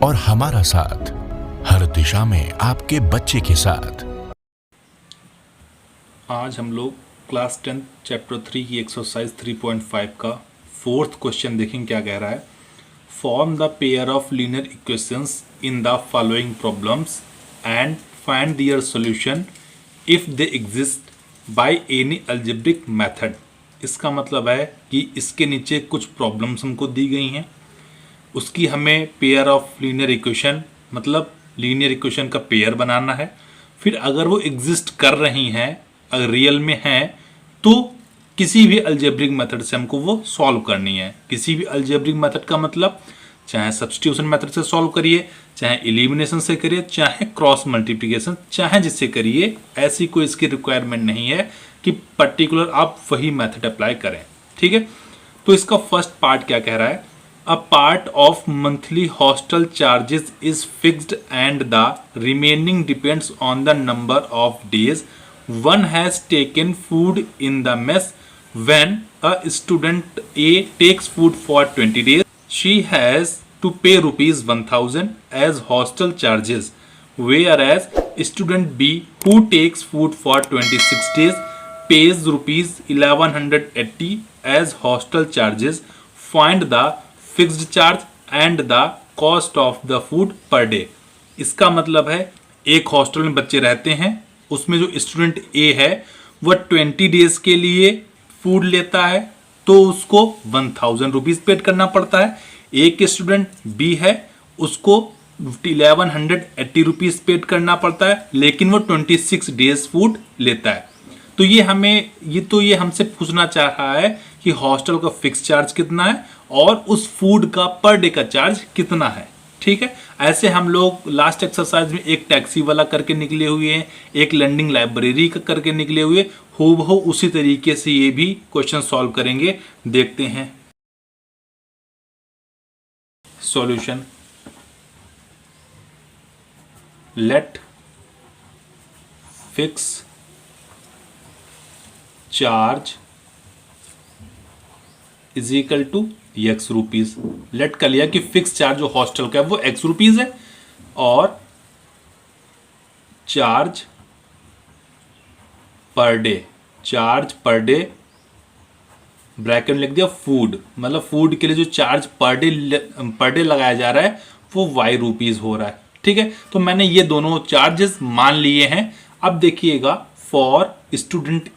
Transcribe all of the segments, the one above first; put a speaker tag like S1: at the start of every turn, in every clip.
S1: और हमारा साथ हर दिशा में आपके बच्चे के साथ।
S2: आज हम लोग क्लास 10 चैप्टर 3 की एक्सरसाइज 3.5 का फोर्थ क्वेश्चन देखेंगे क्या कह रहा है। Form the pair of linear equations in the following problems and find their solution if they exist by any algebraic method. इसका मतलब है कि इसके नीचे कुछ प्रॉब्लम्स हमको दी गई हैं, उसकी हमें पेयर ऑफ लीनियर इक्वेशन मतलब लीनियर इक्वेशन का पेयर बनाना है। फिर अगर वो एग्जिस्ट कर रही हैं, अगर रियल में हैं, तो किसी भी अलजेब्रिक मेथड से हमको वो सॉल्व करनी है। किसी भी अलजेब्रिक मेथड का मतलब चाहे सब्स्टिट्यूशन मेथड से सॉल्व करिए, चाहे एलिमिनेशन से करिए, चाहे क्रॉस मल्टीप्लिकेशन, चाहे जिससे करिए, ऐसी कोई इसकी रिक्वायरमेंट नहीं है कि पर्टिकुलर आप वही मेथड अप्लाई करें। ठीक है, तो इसका फर्स्ट पार्ट क्या कह रहा है। A part of monthly hostel charges is fixed and the remaining depends on the number of days one has taken food in the mess. When a student A takes food for 20 days, she has to pay rupees 1000 as hostel charges, whereas student B who takes food for 26 days pays rupees 1180 as hostel charges. Find the fixed charge and the cost of the food per day. इसका मतलब है एक hostel में बच्चे रहते हैं, उसमें जो स्टूडेंट ए है वह 20 डेज के लिए फूड लेता है, तो उसको 1000 रुपीज पेड करना पड़ता है। एक स्टूडेंट बी है, उसको 1180 रुपीज पेड करना पड़ता है, लेकिन वो 26 डेज फूड लेता है। तो ये हमसे पूछना चाह रहा है कि हॉस्टल का फिक्स चार्ज कितना है और उस फूड का पर डे का चार्ज कितना है। ठीक है, ऐसे हम लोग लास्ट एक्सरसाइज में एक टैक्सी वाला करके निकले हुए हैं, एक लर्निंग लाइब्रेरी का करके निकले हुए, हूबहू उसी तरीके से ये भी क्वेश्चन सॉल्व करेंगे। देखते हैं solution. Let fix charge is equal to x rupees. Let कर लिया कि फिक्स चार्ज जो हॉस्टल का है वो एक्स रुपीज है और चार्ज पर डे ब्रैकेट में लिख दिया फूड, मतलब फूड के लिए जो चार्ज पर डे लगाया जा रहा है वो वाई रुपीज हो रहा है। ठीक है, तो मैंने ये दोनों चार्जेस मान लिए हैं। अब देखिएगा फॉर स्टूडेंट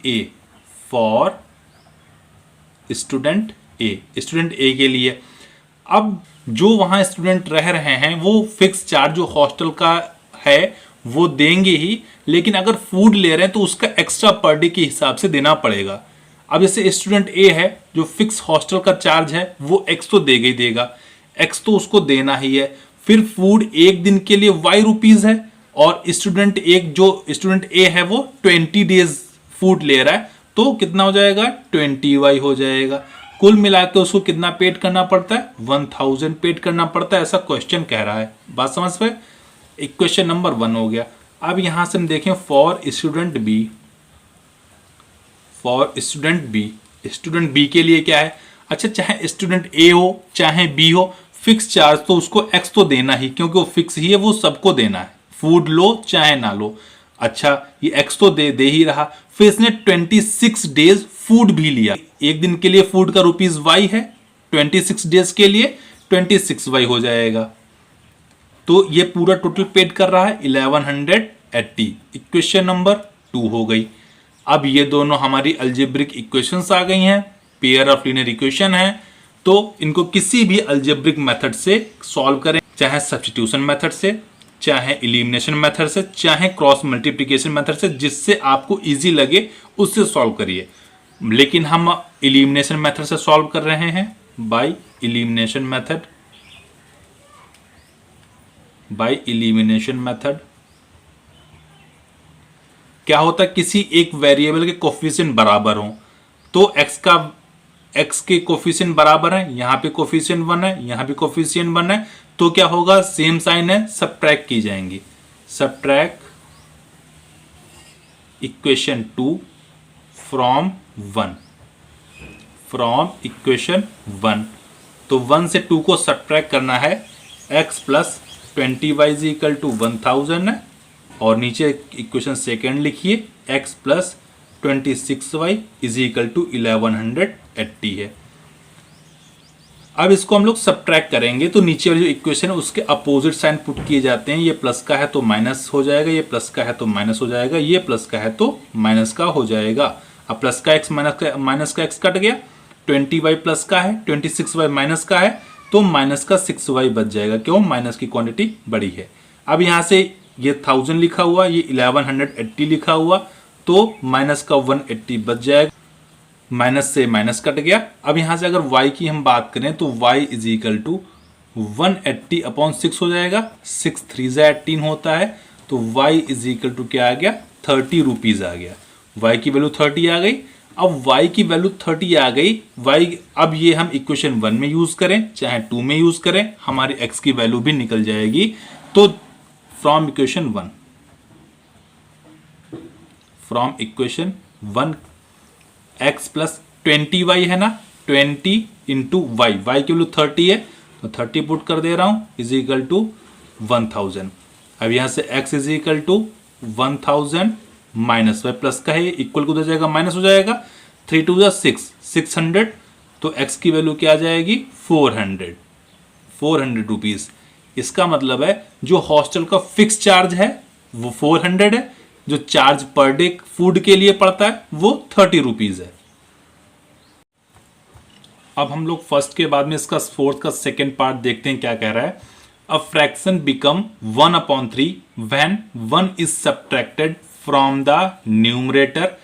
S2: ए के लिए, अब जो वहां स्टूडेंट रह रहे हैं वो फिक्स चार्ज जो हॉस्टल का है वो देंगे ही, लेकिन अगर फूड ले रहे हैं तो उसका एक्स्ट्रा पर डे के हिसाब से देना पड़ेगा। अब जैसे स्टूडेंट ए है, जो फिक्स हॉस्टल का चार्ज है वो एक्स तो देगा ही देगा, एक्स तो उसको देना ही है। फिर फूड एक दिन के लिए वाई रुपीज है और स्टूडेंट ए है वो 20 डेज फूड ले रहा है, तो कितना हो जाएगा 20 वाई हो जाएगा। कुल मिलाकर उसको कितना पेड करना पड़ता है 1000 पेड करना पड़ता है, ऐसा क्वेश्चन कह रहा है। बात समझ पे, इक्वेशन नंबर 1 हो गया। अब यहां से हम देखें फॉर स्टूडेंट बी के लिए क्या है। अच्छा, चाहे स्टूडेंट ए हो चाहे बी हो, फिक्स चार्ज तो उसको एक्स तो देना ही, क्योंकि वो फिक्स ही है, वो सबको देना है, फूड लो चाहे ना लो। अच्छा, ये एक्स तो दे ही रहा, फिर इसने 26 डेज फूड भी लिया। एक दिन के लिए फूड का रुपीज वाई है, 26 डेज के लिए 26 वाई हो जाएगा, तो ये पूरा टोटल पेड कर रहा है 1180। इक्वेशन नंबर 2 हो गई। अब ये दोनों हमारी अलजेब्रिक इक्वेशंस आ गई हैं, पेयर ऑफ लीनियर इक्वेशन है, तो इनको किसी भी अलजेब्रिक मेथड से सॉल्व करें, चाहे सब्स्टिट्यूशन मेथड से, चाहे एलिमिनेशन मेथड से, चाहे क्रॉस मल्टीप्लिकेशन मेथड से, जिससे आपको इजी लगे उससे सॉल्व करिए। लेकिन हम एलिमिनेशन मेथड से सॉल्व कर रहे हैं, बाय एलिमिनेशन मेथड। क्या होता है, किसी एक वेरिएबल के कोफिशिएंट बराबर हो, तो एक्स के कोफिशिएंट बराबर है, यहां पे कोफिशिएंट 1 है, यहां पे कोफिशिएंट 1 है, तो क्या होगा, सेम साइन है, सबट्रैक्ट की जाएंगी। सबट्रैक्ट इक्वेशन 2 फ्रॉम इक्वेशन 1, तो 1 से 2 को सबट्रैक्ट करना है, x plus 20y is equal to 1000 है, और नीचे इक्वेशन सेकेंड लिखिए x plus 26y is equal to 1180 है। अब इसको हम लोग सब्ट्रैक्ट करेंगे, तो नीचे वाली जो इक्वेशन है उसके अपोजिट साइन पुट किए जाते हैं। ये प्लस का है तो माइनस हो जाएगा, ये प्लस का है तो माइनस हो जाएगा, ये प्लस का है तो माइनस का हो जाएगा। अब प्लस का x माइनस का x कट गया, 20y प्लस का है, 26y माइनस का है, तो माइनस का 6y बच जाएगा। क्यों? माइनस की क्वांटिटी बड़ी है। अब यहाँ से ये 1000 लिखा हुआ, ये 1180 लिखा हुआ, तो माइनस का 180 बच जाएगा, माइनस से माइनस कट गया। अब यहाँ से अगर y की हम बात करें तो y is equal to 180 upon 6 हो जाएगा, 6 3 18 होता है, तो y इज इक्वल टू क्या आ गया? 30 रुपीज आ गया। y की वैल्यू 30 आ गई। अब y की वैल्यू 30 आ गई, y अब ये हम इक्वेशन 1 में यूज करें चाहे 2 में यूज करें, हमारी x की वैल्यू भी निकल जाएगी। तो from equation 1 x plus 20y है ना, 20 इंटू y, y की वैल्यू 30 है तो 30 पुट कर दे रहा हूं, इज इक्वल टू 1000। अब यहां से x is equal to 1000 minus y plus का है, इक्वल को उधर जाएगा माइनस हो जाएगा, 3 2 6 600, तो x की वैल्यू क्या आ जाएगी? 400 रुपीज। इसका मतलब है जो हॉस्टल का फिक्स चार्ज है वो 400 है, जो चार्ज पर डे फूड के लिए पड़ता है वो 30 रुपीज है। अब हम लोग फर्स्ट के बाद में इसका फोर्थ का सेकेंड पार्ट देखते हैं क्या कह रहा है। A fraction become 1/3 when 1 is subtracted from the numerator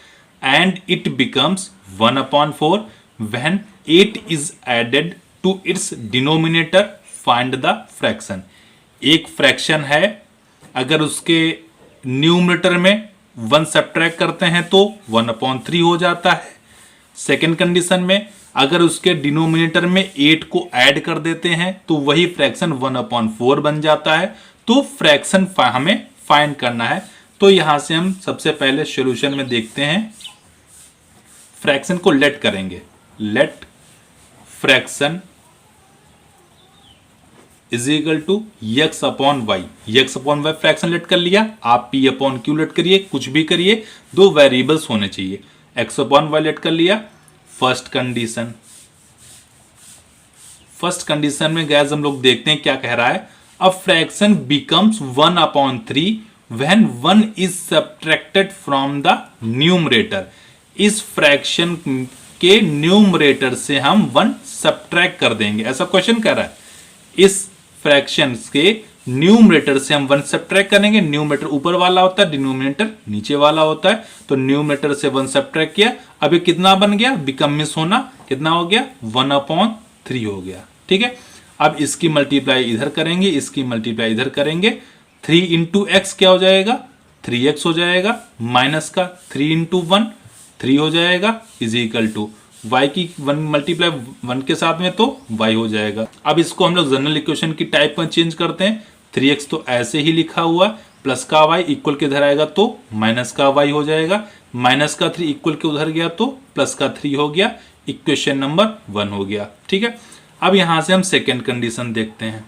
S2: and it becomes 1/4 when 8 is added to its denominator. Find the fraction. एक फ्रैक्शन है, अगर उसके न्यूमरेटर में 1 सब्ट्रैक्ट करते हैं तो 1/3 हो जाता है। सेकेंड कंडीशन में अगर उसके डिनोमिनेटर में 8 को ऐड कर देते हैं तो वही फ्रैक्शन 1/4 बन जाता है। तो फ्रैक्शन हमें फाइंड करना है। तो यहां से हम सबसे पहले सॉल्यूशन में देखते हैं, फ्रैक्शन को लेट करेंगे। Let fraction is equal to x upon y. x upon y fraction let कर लिया, आप p अपॉन क्यू लेट करिए, कुछ भी करिए, 2 वेरिएबल्स होने चाहिए। x अपॉन वाई लेट कर लिया। फर्स्ट कंडीशन में गैस हम लोग देखते हैं क्या कह रहा है। A fraction becomes 1/3 when 1 is subtracted from the numerator. इस फ्रैक्शन के न्यूमरेटर से हम 1 सब्ट्रैक्ट कर देंगे, ऐसा क्वेश्चन कह रहा है। इस फ्रैक्शन के न्यूमरेटर से हम 1 सब्ट्रैक्ट करेंगे। न्यूमरेटर ऊपर वाला होता है, डिनोमिनेटर नीचे वाला होता है, तो न्यूमरेटर से 1 सब्ट्रैक्ट किया। अब ये कितना बन गया? बिकम मिस होना, कितना हो गया? 1/3 हो गया। ठीक है, अब इसकी मल्टीप्लाई इधर करेंगे, इसकी मल्टीप्लाई इधर करेंगे। 3 इंटू एक्स क्या हो जाएगा? 3x हो जाएगा, माइनस का 3 इंटू 1 3 हो जाएगा, इज इक्वल टू y की 1 मल्टीप्लाई 1 के साथ में तो y हो जाएगा। अब इसको हम लोग जनरल इक्वेशन की टाइप में चेंज करते हैं। 3x तो ऐसे ही लिखा हुआ, प्लस का y इक्वल के इधर आएगा तो माइनस का y हो जाएगा, माइनस का 3 इक्वल के उधर गया तो प्लस का 3 हो गया, इक्वेशन नंबर 1 हो गया। ठीक है, अब यहां से हम सेकेंड कंडीशन देखते हैं।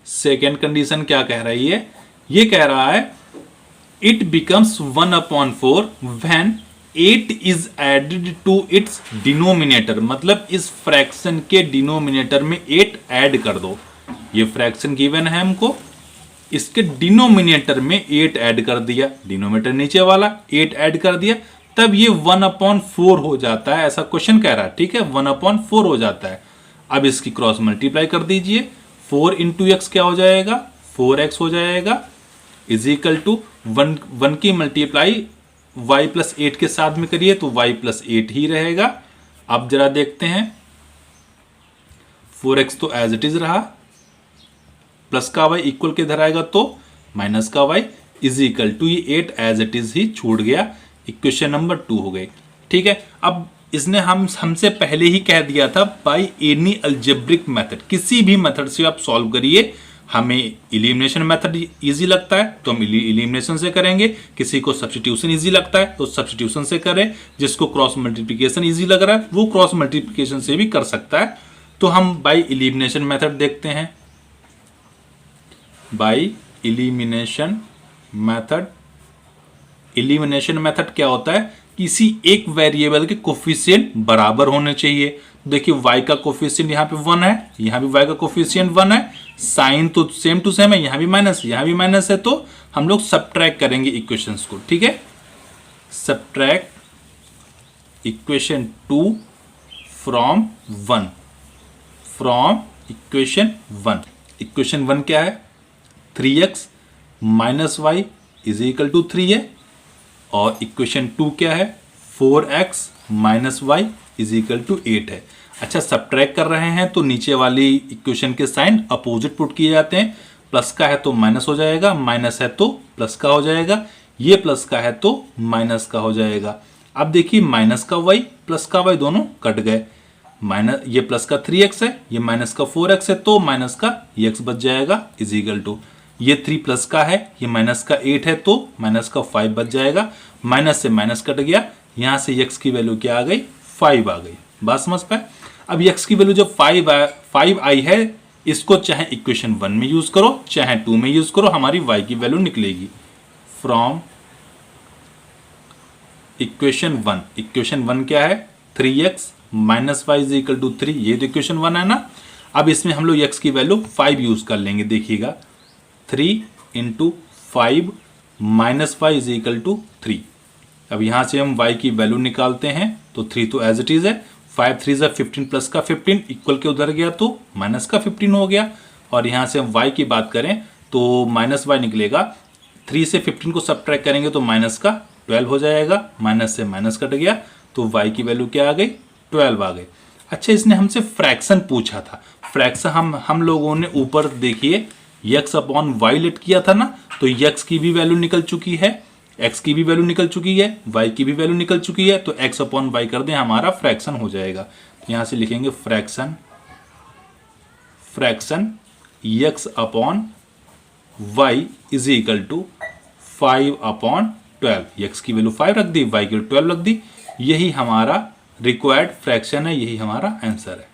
S2: सेकेंड कंडीशन क्या कह रही है? ये कह रहा है it becomes 1/4 when 8 is added to its denominator. मतलब इस फ्रैक्शन के डिनोमिनेटर में 8 ऐड कर दो। ये फ्रैक्शन गिवन है हमको, इसके डिनोमिनेटर में 8 ऐड कर दिया, डिनोमिनेटर नीचे वाला 8 ऐड कर दिया, तब ये 1/4 हो जाता है, ऐसा क्वेश्चन कह रहा है। ठीक है, 1/4 हो जाता है। अब इसकी क्रॉस मल्टीप्लाई कर दीजिए। 4 इंटू एक्स क्या हो जाएगा? 4x हो जाएगा, इज इक्वल टू 1 की मल्टीप्लाई y प्लस 8 के साथ में करिए तो y प्लस 8 ही रहेगा। अब जरा देखते हैं, 4x तो एज इट इज रहा, प्लस का y इक्वल के इधर आएगा तो माइनस का y, इज इक्वल टू ये 8 एज इट इज ही छूट गया, इक्वेशन नंबर 2 हो गई। ठीक है, अब इसने हमसे पहले ही कह दिया था बाई एनी अलजेब्रिक मेथड, किसी भी मेथड से आप सॉल्व करिए। हमें इलिमिनेशन मेथड इजी लगता है तो हम इलिमिनेशन से करेंगे, किसी को सब्स्टिट्यूशन इजी लगता है तो सब्स्टिट्यूशन से करें, जिसको क्रॉस मल्टीप्लिकेशन इजी लग रहा है वो क्रॉस मल्टीप्लिकेशन से भी कर सकता है। तो हम बाय इलिमिनेशन मेथड देखते हैं। By elimination method. Elimination method क्या होता है, किसी एक वेरिएबल के कोफिशिएंट बराबर होने चाहिए। देखिए y का कोफिशिएंट यहाँ पे 1 है, यहाँ भी y का कोफिशिएंट 1 है, साइन तो सेम टू सेम है, यहाँ भी माइनस है, तो हम लोग सब्ट्रैक्ट करेंगे इक्वेशंस को। ठीक है, subtract equation 2 from 1, from equation 1। Equation 1 क्या है, 3x minus y is equal to 3 है, और इक्वेशन 2 क्या है, 4x minus y is equal to 8 है। अच्छा, सब्ट्रैक्ट कर रहे हैं तो नीचे वाली इक्वेशन के साइन अपोजिट पुट किए जाते हैं। प्लस का है तो माइनस हो जाएगा, माइनस है तो प्लस का हो जाएगा, ये प्लस का है तो माइनस का हो जाएगा। अब देखिए माइनस का y प्लस का y दोनों कट गए, माइनस ये प्लस का 3x है, ये माइनस का 4x है, तो माइनस का x बच जाएगा इज इक्वल टू, ये 3 प्लस का है, ये माइनस का 8 है, तो माइनस का 5 बच जाएगा, माइनस से माइनस कट गया, यहाँ से x की वैल्यू क्या आ गई, 5 आ गई। बात समझ पाए। अब x की वैल्यू जब 5 आई है, इसको चाहे इक्वेशन 1 में यूज करो चाहे 2 में यूज करो, हमारी y की वैल्यू निकलेगी फ्रॉम इक्वेशन 1। इक्वेशन 1 क्या है, 3x minus y is equal to 3, ये तो इक्वेशन 1 है ना। अब इसमें हम लोग x की वैल्यू 5 यूज कर लेंगे। देखिएगा 3 into 5 minus y is equal to 3। अब यहां से हम y की वैल्यू निकालते हैं, तो 3 तो एज इट इज है, 5 3 जा 15 प्लस का 15 इक्वल के उधर गया तो माइनस का 15 हो गया। और यहाँ से हम y की बात करें तो माइनस वाई निकलेगा, 3 से 15 को सब्ट्रैक्ट करेंगे तो माइनस का 12 हो जाएगा, माइनस से माइनस कट गया, तो y की वैल्यू क्या आ गई, 12 आ गई। अच्छा, इसने हमसे फ्रैक्शन पूछा था। फ्रैक्शन हम लोगों ने ऊपर देखिए x अपॉन वाई लेट किया था ना, तो x की भी वैल्यू निकल चुकी है, x की भी वैल्यू निकल चुकी है, y की भी वैल्यू निकल चुकी है, तो x अपॉन वाई कर दें, हमारा फ्रैक्शन हो जाएगा। यहां से लिखेंगे fraction x upon y is equal to 5 upon 12। x की वैल्यू 5 रख दी, y की वैल्यू 12 रख दी, यही हमारा रिक्वायर्ड फ्रैक्शन है, यही हमारा आंसर है।